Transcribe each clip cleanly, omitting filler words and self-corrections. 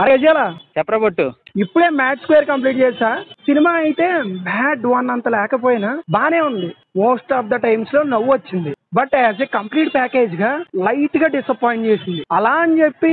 అరే చేయాలా చెప్పరా బొట్టు. ఇప్పుడే మ్యాట్ స్క్వేర్ కంప్లీట్ చేసా. సినిమా అయితే మ్యాట్ 1 అంత లేకపోయినా బానే ఉంది. మోస్ట్ ఆఫ్ ద టైమ్స్ లో నవ్వు వచ్చింది. But as a complete package గా లైట్ గా డిసప్పాయింట్ చేసింది. అలా అని చెప్పి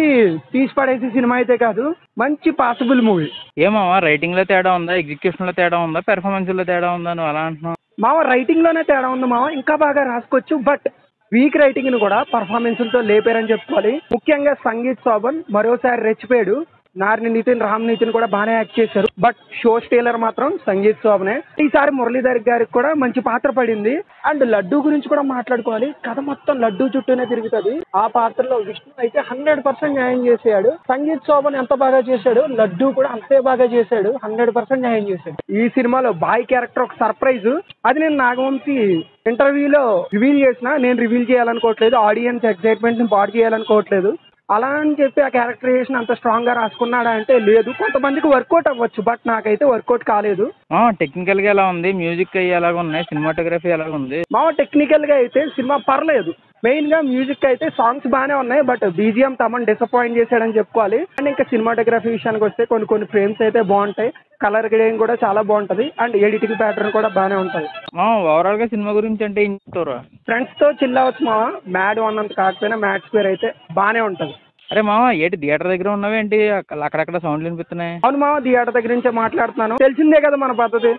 తీసి పడేసి సినిమా అయితే కాదు, మంచి పాసిబుల్ మూవీ. ఏమావా రైటింగ్ లో తేడా ఉందా, ఎగ్జిక్యూషన్ లో తేడా ఉందా, పెర్ఫార్మెన్స్ లో తేడా ఉందా నువ్వు అలా అంటున్నావు? మామ రైటింగ్ లోనే తేడా ఉంది మామ, ఇంకా బాగా రాసుకోవచ్చు. బట్ వీక్ రైటింగ్ ని కూడా పర్ఫార్మెన్స్ తో లేపారని చెప్పుకోవాలి. ముఖ్యంగా సంగీత్ శోభన్ మరోసారి రెచ్చిపోయాడు. నారిని నితిన్, రామ్ నితిన్ కూడా బాగానే యాక్ట్ చేశారు. బట్ షో స్టీలర్ మాత్రం సంగీత్ శోభనే. ఈసారి మురళీధర్ గారికి కూడా మంచి పాత్ర పడింది. అండ్ లడ్డూ గురించి కూడా మాట్లాడుకోవాలి. కథ మొత్తం లడ్డూ చుట్టూనే తిరుగుతుంది. ఆ పాత్రలో విష్ణు అయితే 100% న్యాయం చేశాడు. సంగీత్ శోభన్ ఎంత బాగా చేశాడు, లడ్డూ కూడా అంతే బాగా చేశాడు. 100% న్యాయం చేశాడు. ఈ సినిమాలో బాయ్ క్యారెక్టర్ ఒక సర్ప్రైజ్. అది నేను నాగవంశీ ఇంటర్వ్యూలో రివీల్ చేసిన. నేను రివీల్ చేయాలనుకోవట్లేదు, ఆడియన్స్ ఎక్సైట్మెంట్ ని పాడు చేయాలనుకోవట్లేదు. అలా అని చెప్పి ఆ క్యారెక్టరైజేషన్ అంత స్ట్రాంగ్ గా రాసుకున్నాడా అంటే లేదు. కొంతమందికి వర్కౌట్ అవ్వచ్చు, బట్ నాకైతే వర్కౌట్ కాలేదు. టెక్నికల్ గా ఎలా ఉంది, మ్యూజిక్ అయ్యి ఎలాగ ఉన్నాయి, సినిమాటోగ్రఫీ ఎలాగ ఉంది? టెక్నికల్ గా అయితే సినిమా పర్లేదు. మెయిన్ గా మ్యూజిక్ అయితే సాంగ్స్ బాగానే ఉన్నాయి. బట్ బీజిఎం తమన్ డిసప్పాయింట్ చేశాడని చెప్పుకోవాలి. అండ్ ఇంకా సినిమాటోగ్రఫీ విషయానికి వస్తే కొన్ని ఫ్రేమ్స్ అయితే బాగుంటాయి. కలర్ గ్రేడింగ్ కూడా చాలా బాగుంటది. అండ్ ఎడిటింగ్ ప్యాటర్న్ కూడా బాగానే ఉంటది. ఓవరాల్ గా సినిమా గురించి అంటే ఏం చెప్తారా? ఫ్రెండ్స్ తో చిల్ అవచ్చు మావా. మ్యాడ్ 1 అంత కాకపోయినా మ్యాట్ స్క్వేర్ అయితే బాగానే ఉంటది. అరే మామ, ఏంటి థియేటర్ దగ్గర ఉన్నావేంటి? అక్కడక్కడ సౌండ్లు వినిపిస్తున్నాయి. అవును మామ, థియేటర్ దగ్గర నుంచే మాట్లాడుతున్నాను. తెలిసిందే కదా మన పద్ధతి.